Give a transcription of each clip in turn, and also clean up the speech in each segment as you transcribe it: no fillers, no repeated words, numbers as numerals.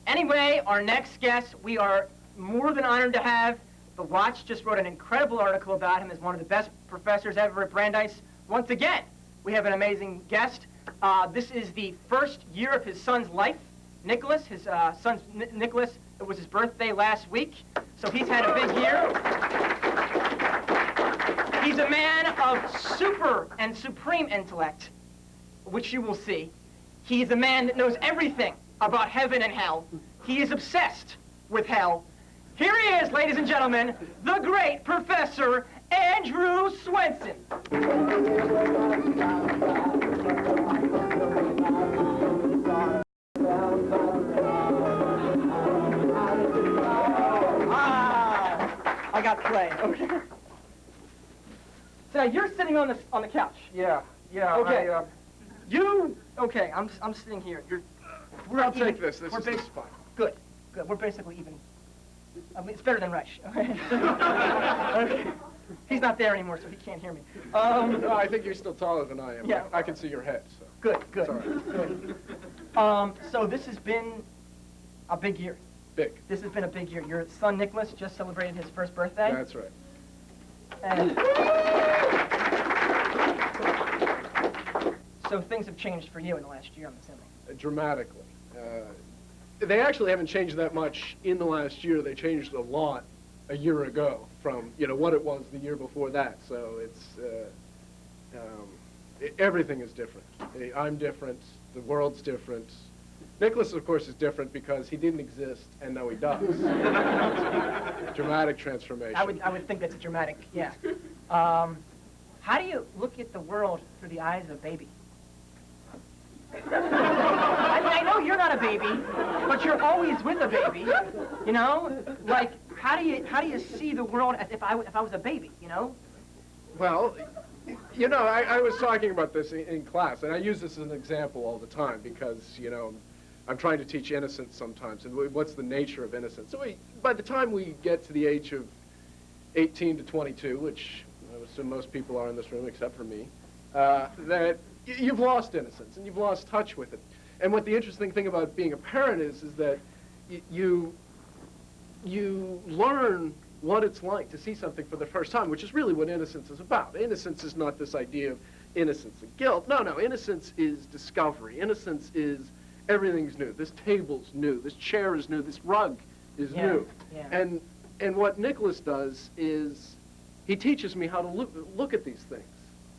Anyway, our next guest, we are more than honored to have. The Watch just wrote an incredible article about him as one of the best professors ever at Brandeis. Once again, we have an amazing guest. This is the first year of his son's life. Nicholas, his son's Nicholas, it was his birthday last week, so he's had a big year. He's a man of super and supreme intellect, which you will see. He's a man that knows everything about heaven and hell. He is obsessed with hell. Here he is, ladies and gentlemen, the great Professor Andrew Swensen. I got play. Okay. So you're sitting on the couch. Yeah. Okay. Okay. I'm sitting here. I'll take this. This is fine. Good. We're basically even. I mean, it's better than Rush. Okay. Okay. He's not there anymore, so he can't hear me. No, I think you're still taller than I am. Yeah. I can see your head. So. Good. It's all right. Good. So this has been a big year. Big. This has been a big year. Your son Nicholas just celebrated his first birthday. That's right. And so things have changed for you in the last year, I'm assuming. Dramatically. They actually haven't changed that much in the last year. They changed a lot a year ago from, what it was the year before that. So it's, everything is different. I'm different. The world's different. Nicholas, of course, is different because he didn't exist, and now he does. Dramatic transformation. I would think that's a dramatic, yeah. How do you look at the world through the eyes of a baby? I know you're not a baby, but you're always with a baby. Like how do you see the world as if I was a baby? Well, I was talking about this in class, and I use this as an example all the time because I'm trying to teach innocence sometimes, and what's the nature of innocence. So by the time we get to the age of 18 to 22, which I assume most people are in this room except for me, that you've lost innocence and you've lost touch with it. And what the interesting thing about being a parent is that you learn what it's like to see something for the first time, which is really what innocence is about. Innocence is not this idea of innocence and guilt. No, innocence is discovery. Innocence is everything's new. This table's new. This chair is new. This rug is new. Yeah. And what Nicholas does is he teaches me how to look at these things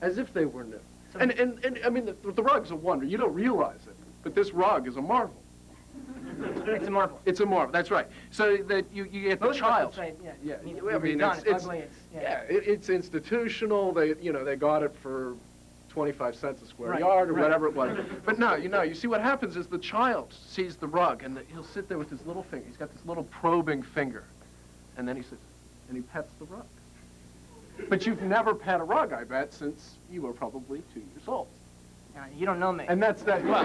as if they were new. So and I mean, the rug's a wonder. You don't realize it, but this rug is a marvel. It's a marvel. It's a marvel. That's right. So that you get the child. Say, yeah. I mean, it's ugly. It's institutional. They got it for 25 cents a square yard or whatever it was. But no, you see what happens is the child sees the rug and he'll sit there with his little finger. He's got this little probing finger, and then he sits and he pets the rug. But you've never pet a rug, I bet, since you were probably 2 years old. You don't know me. And that's that. Well,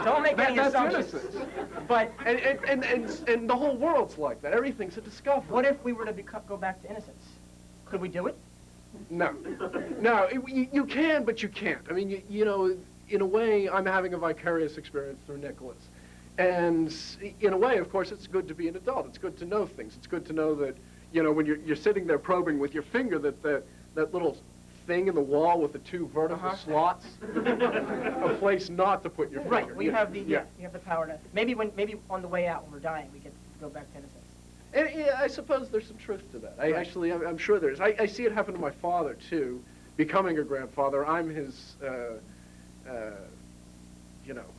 don't make any assumptions. Innocence. But and the whole world's like that. Everything's a discovery. What if we were to go back to innocence? Could we do it? No, you can, but you can't. I mean, in a way, I'm having a vicarious experience through Nicholas. And in a way, of course, it's good to be an adult. It's good to know things. It's good to know that, when you're sitting there probing with your finger, that little thing in the wall with the two vertical slots, a place not to put your finger. Right. We have the you have the power to maybe on the way out when we're dying we get to go back to innocence. And I suppose there's some truth to that. I'm sure there is. I see it happen to my father too, becoming a grandfather. I'm his.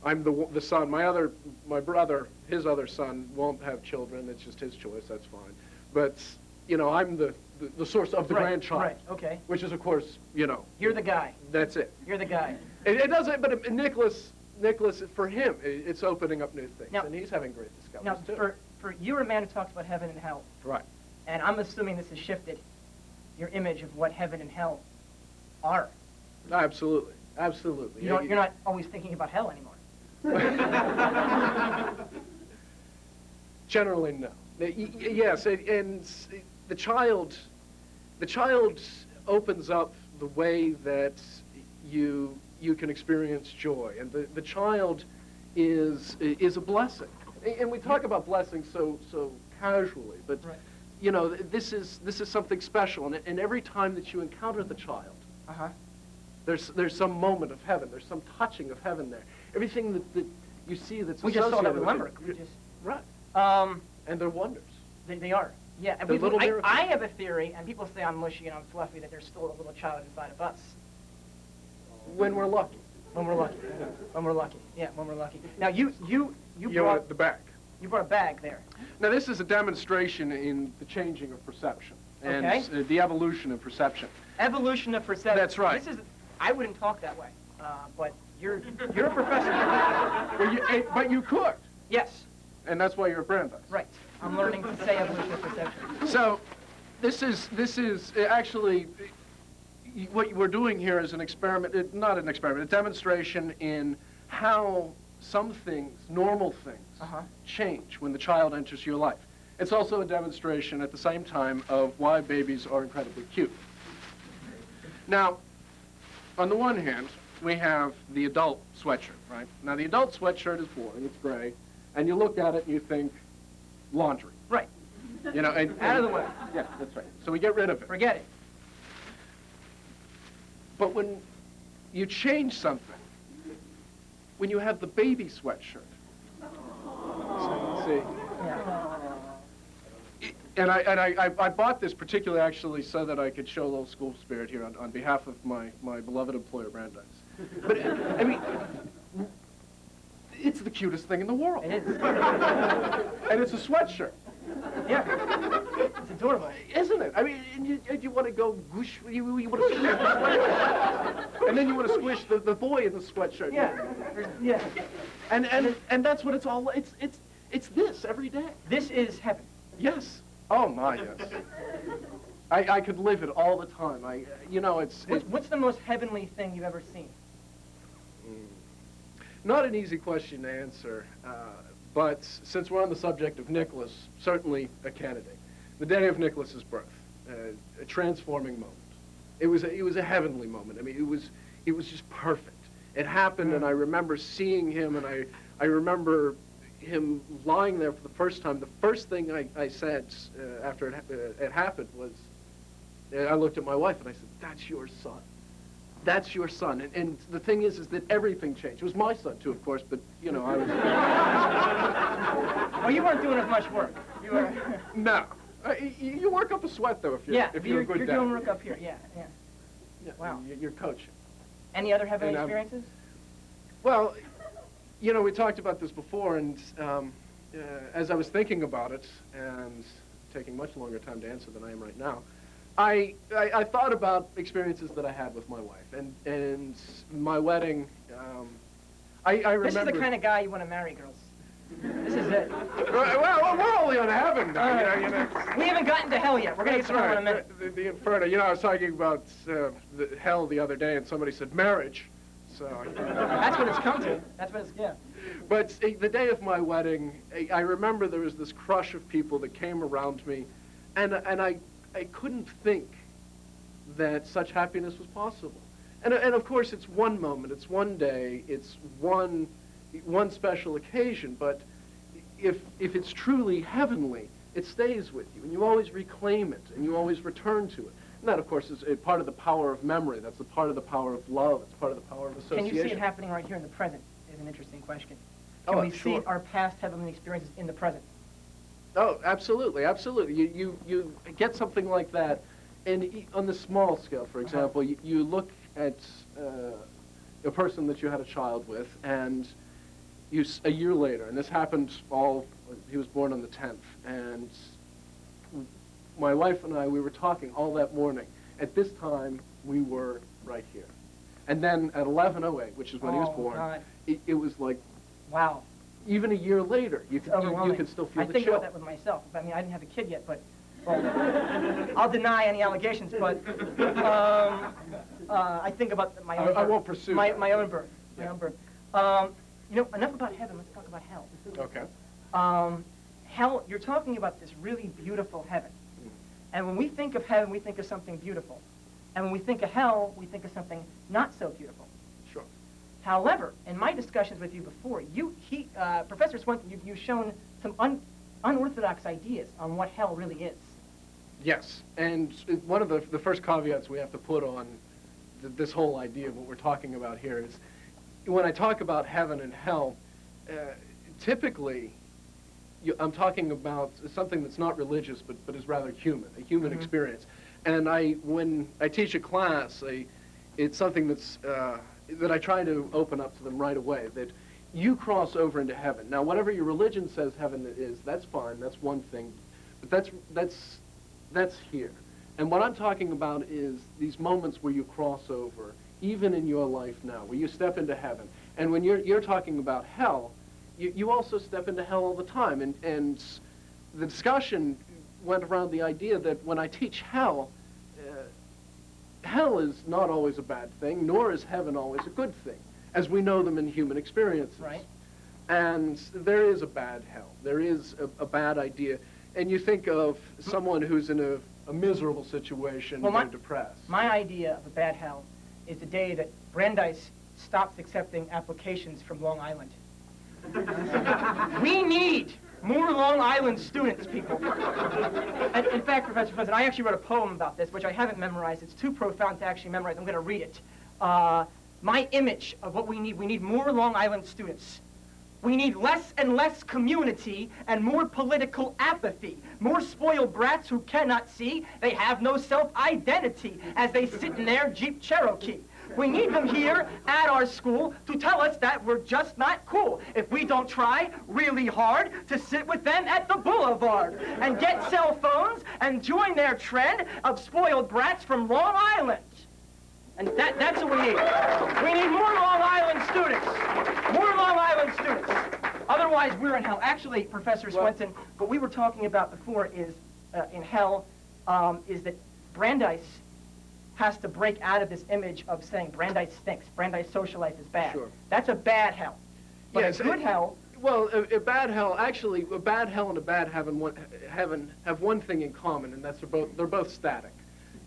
I'm the son. My brother, his other son, won't have children. It's just his choice. That's fine. But I'm the source of the grandchild. Right. Okay. Which is, of course, You're the guy. That's it. You're the guy. It doesn't. But Nicholas, for him, it's opening up new things, now, and he's having great discoveries too. For you're a man who talks about heaven and hell. Right. And I'm assuming this has shifted your image of what heaven and hell are. Absolutely. You're not always thinking about hell anymore. Generally, no. Yes, and the child opens up the way that you can experience joy, and the child is a blessing. And we talk about blessings so casually, but Right. you know, this is something special. And every time that you encounter the child, Uh-huh. there's some moment of heaven. There's some touching of heaven there. Everything that you see that's We just saw that associated with with Limerick. it. We just, Right. And they're wonders. they are. Yeah. And The little miracles. I have a theory, and people say I'm mushy and I'm fluffy, that there's still a little child inside of us. When we're lucky. When we're lucky. When we're lucky. Yeah, when we're lucky. Now, you You're brought at the back. you brought a bag there. Now, this is a demonstration in the changing of perception and Okay. the evolution of perception. Evolution of perception. That's right. This is. I wouldn't talk that way, but you're a professor. Well, but you could, Yes. and that's why you're at Brandeis. Right. I'm learning to say evolution of perception. So, this is actually what we're doing here is an experiment. Not an experiment, a demonstration in how some things, normal things, Uh-huh. change when the child enters your life. It's also a demonstration at the same time of why babies are incredibly cute. Now, on the one hand, we have the adult sweatshirt, right? Now, the adult sweatshirt is boring, it's gray, and you look at it and you think laundry. Right. You know, and Out of the way. Yeah, that's right. So we get rid of it. Forget it. But when you change something, when you have the baby sweatshirt, see, Yeah. and I bought this particularly actually so that I could show a little school spirit here on behalf of my beloved employer, Brandeis. But, I mean, it's the cutest thing in the world. It is. And it's a sweatshirt. Yeah. It's adorable. Isn't it? I mean, and you want to go whoosh, you want to squish the sweatshirt. And then you want to squish the boy in the sweatshirt. Yeah. Yeah. And that's what it's all, it's this every day. This is heaven. Yes. Oh my, yes. I could live it all the time. What's the most heavenly thing you've ever seen? Not an easy question to answer, but since we're on the subject of Nicholas, certainly a candidate. The day of Nicholas's birth, a transforming moment. It was a heavenly moment. I mean, it was just perfect. It happened, and I remember seeing him, and I remember him lying there for the first time. The first thing I said after it happened was, I looked at my wife and I said, "That's your son. That's your son." And the thing is that everything changed. It was my son too, of course, but you know, I was. Well, you weren't doing as much work. You were. No, you work up a sweat though if you're Yeah. if you're a good you're dad. doing work up here. Yeah. Yeah. Yeah, Wow. You're coaching. Any other heavenly And, experiences? Well, you know, we talked about this before, and as I was thinking about it, and taking much longer time to answer than I am right now, I thought about experiences that I had with my wife, and my wedding. I remember. This is the kind of guy you want to marry, girls. This is it. Well, we're only on heaven now. You know. We haven't gotten to hell yet. We're going to That's get to hell in a minute. right. The inferno. You know, I was talking about the hell the other day, and somebody said marriage. So. That's what it's come to. That's what it's, yeah. But the day of my wedding, I remember there was this crush of people that came around me, and I couldn't think that such happiness was possible. And of course, it's one moment, it's one day, it's one special occasion. But if it's truly heavenly, it stays with you, and you always reclaim it, and you always return to it. And that, of course, is a part of the power of memory. That's a part of the power of love. It's part of the power of association. Can you see it happening right here in the present? Is an interesting question. Can Oh, we sure. see our past heavenly experiences in the present? Oh, absolutely, absolutely. You get something like that, and on the small scale, for example, you look at a person that you had a child with, and a year later, and this happened he was born on the 10th, and my wife and I, we were talking all that morning. At this time, we were right here. And then at 11:08, which is when he was born, God. it was like, Wow. even a year later, you It's could overwhelming. still feel I the think chill. about that with myself. I mean, I didn't have a kid yet, but well, I'll deny any allegations. But I think about my own birth. I won't pursue my that. my own birth. My Yeah. own birth. You know, enough about heaven. Let's talk about hell. Okay. Hell. You're talking about this really beautiful heaven, and when we think of heaven, we think of something beautiful, and when we think of hell, we think of something not so beautiful. Sure. However, in my discussions with you before, Professor Swensen, you've shown some unorthodox ideas on what hell really is. Yes, and one of the first caveats we have to put on this whole idea of what we're talking about here is, when I talk about heaven and hell, typically I'm talking about something that's not religious, but is rather human, a human experience. And when I teach a class, it's something that I try to open up to them right away, that you cross over into heaven. Now, whatever your religion says heaven is, that's fine, that's one thing, but that's here. And what I'm talking about is these moments where you cross over, even in your life now, where you step into heaven. And when you're talking about hell, you also step into hell all the time. And the discussion went around the idea that when I teach hell, hell is not always a bad thing, nor is heaven always a good thing, as we know them in human experiences. Right. And there is a bad hell. There is a bad idea. And you think of someone who's in a miserable situation, well, depressed. My idea of a bad hell is the day that Brandeis stops accepting applications from Long Island. We need more Long Island students, people. And in fact, Professor Swensen, I actually wrote a poem about this, which I haven't memorized. It's too profound to actually memorize. I'm going to read it. My image of what we need more Long Island students. We need less and less community and more political apathy. More spoiled brats who cannot see they have no self-identity as they sit in their Jeep Cherokee. We need them here at our school to tell us that we're just not cool if we don't try really hard to sit with them at the boulevard and get cell phones and join their trend of spoiled brats from Long Island. And that's what we need. We need more Long Island students. More Long Island students. Otherwise, we're in hell. Actually, Professor Swensen, what we were talking about before is, in hell, is that Brandeis has to break out of this image of saying Brandeis stinks, Brandeis social life is bad. Sure. That's a bad hell. But Yes, a good hell... Well, a bad hell, actually, a bad hell and a bad heaven have one thing in common, and that's they're both static.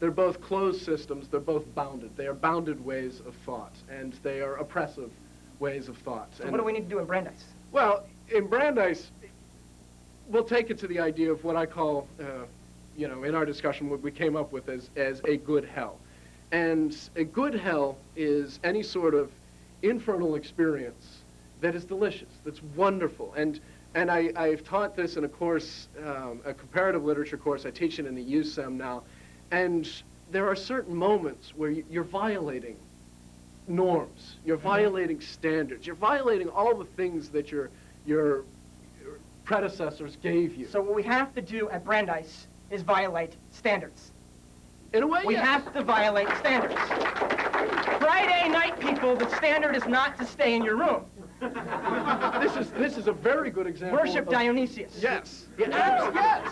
They're both closed systems. They're both bounded. They are bounded ways of thought, and they are oppressive ways of thought. So what do we need to do in Brandeis? Well, in Brandeis, we'll take it to the idea of what I call, in our discussion, what we came up with as a good hell. And a good hell is any sort of infernal experience that is delicious, that's wonderful. And I've taught this in a course, a comparative literature course. I teach it in the USEM now. And there are certain moments where you're violating norms, you're violating standards, you're violating all the things that your predecessors gave you. So what we have to do at Brandeis is violate standards. In a way, We yes. have to violate standards. Friday night, people, the standard is not to stay in your room. This is a very good example. Worship Dionysius. Yes. Yes.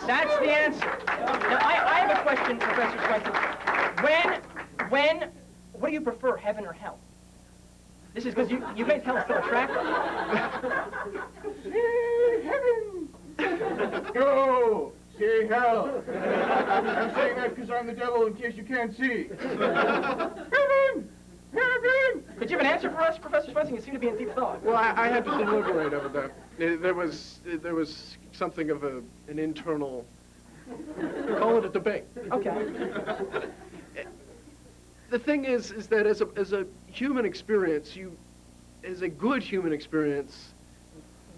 That's the answer. Now, I have a question, Professor Swensen. What do you prefer, heaven or hell? This is because you make hell so attractive. Heaven! Go! Say hell! I'm saying that because I'm the devil in case you can't see. Heaven! Heaven! Could you have an answer for us, Professor Swensen? You seem to be in deep thought. Well, I had to deliberate over that. There was something of an internal, call it a debate. Okay. The thing is that as a human experience, as a good human experience,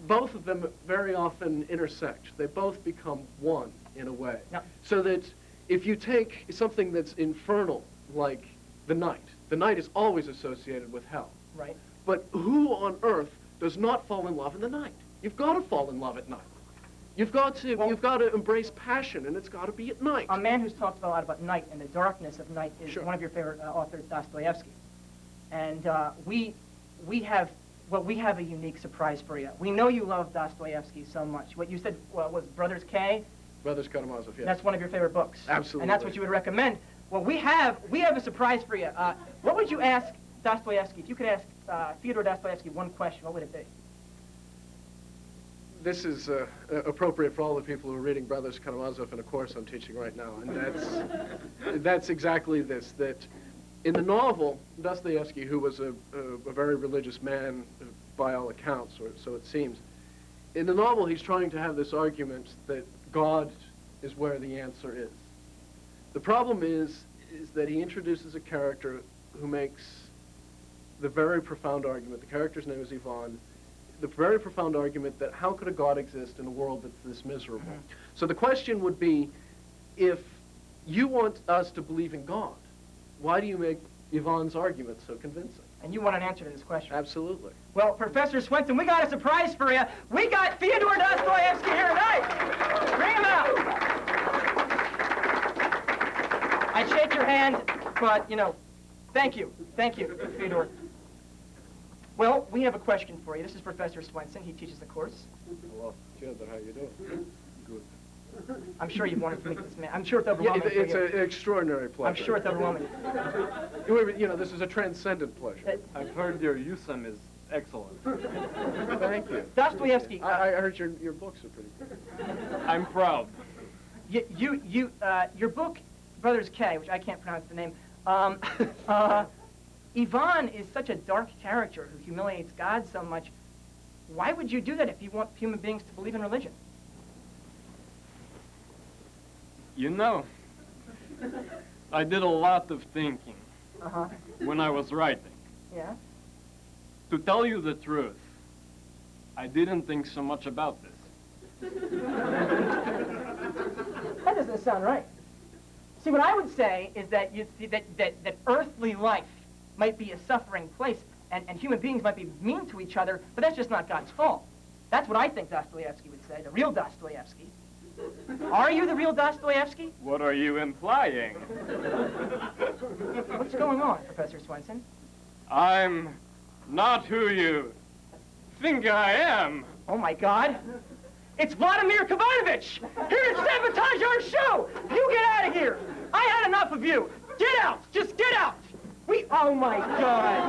both of them very often intersect. They both become one in a way. Now, So that if you take something that's infernal, like the night is always associated with hell. right. But who on earth does not fall in love in the night? You've got to fall in love at night. You've got to embrace passion, and it's got to be at night. A man who's talked a lot about night and the darkness of night is Sure. one of your favorite authors, Dostoevsky. And we have a unique surprise for you. We know you love Dostoevsky so much. What you said was Brothers K. Brothers Karamazov, yes. That's one of your favorite books. Absolutely. And that's what you would recommend. Well, we have a surprise for you. What would you ask Dostoevsky? If you could ask Fyodor Dostoevsky one question, what would it be? This is appropriate for all the people who are reading Brothers Karamazov in a course I'm teaching right now, and that's exactly this, that In the novel, Dostoevsky, who was a very religious man by all accounts, or so it seems, in the novel he's trying to have this argument that God is where the answer is. The problem is that he introduces a character who makes the very profound argument, the character's name is Ivan, the very profound argument that how could a God exist in a world that's this miserable? So the question would be, if you want us to believe in God, why do you make Ivan's argument so convincing? And you want an answer to this question? Absolutely. Well, Professor Swensen, we got a surprise for you. We got Fyodor Dostoevsky here tonight. Bring him out. I shake your hand, but, you know, thank you. Thank you, Fyodor. Well, we have a question for you. This is Professor Swensen. He teaches the course. Hello, Fyodor, how you doing? Good. I'm sure you wanted to meet this man. I'm sure it's overwhelming for It's you. an extraordinary pleasure. I'm sure it's overwhelming. You know, this is a transcendent pleasure. I've heard your Yusam is excellent. Thank you. Dostoevsky. I heard your books are pretty good. I'm proud. Your book, Brothers K, which I can't pronounce the name, Ivan is such a dark character who humiliates God so much. Why would you do that if you want human beings to believe in religion? You know, I did a lot of thinking Uh-huh. when I was writing. Yeah? To tell you the truth, I didn't think so much about this. That doesn't sound right. See, what I would say is that that earthly life might be a suffering place, and human beings might be mean to each other, but that's just not God's fault. That's what I think Dostoevsky would say, the real Dostoevsky. Are you the real Dostoevsky? What are you implying? What's going on, Professor Swensen? I'm not who you think I am. Oh, my God. It's Vladimir Kavanovich! Here to sabotage our show! You get out of here! I had enough of you! Get out! Just get out! Oh, my God.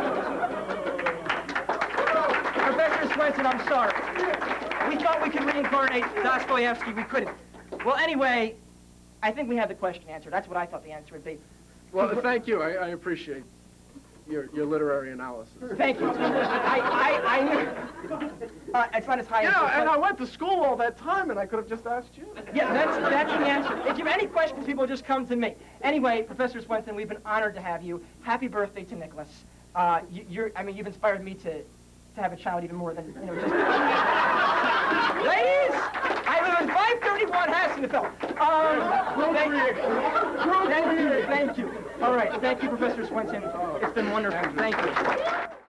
Professor Swensen, I'm sorry. We thought we could reincarnate Dostoevsky. We couldn't. Well, anyway, I think we have the question answered. That's what I thought the answer would be. Well, thank you. I appreciate your literary analysis. Thank you. I knew. It's not as high as... Yeah, and I went to school all that time, and I could have just asked you. Yeah, that's the answer. If you have any questions, people just come to me. Anyway, Professor Swensen, we've been honored to have you. Happy birthday to Nicholas. You've inspired me to have a child even more than, you know, just... Ladies, I live in 531 Hassenfeld. Thank you. All right, thank you, Professor Swensen. It's been wonderful. Thank you.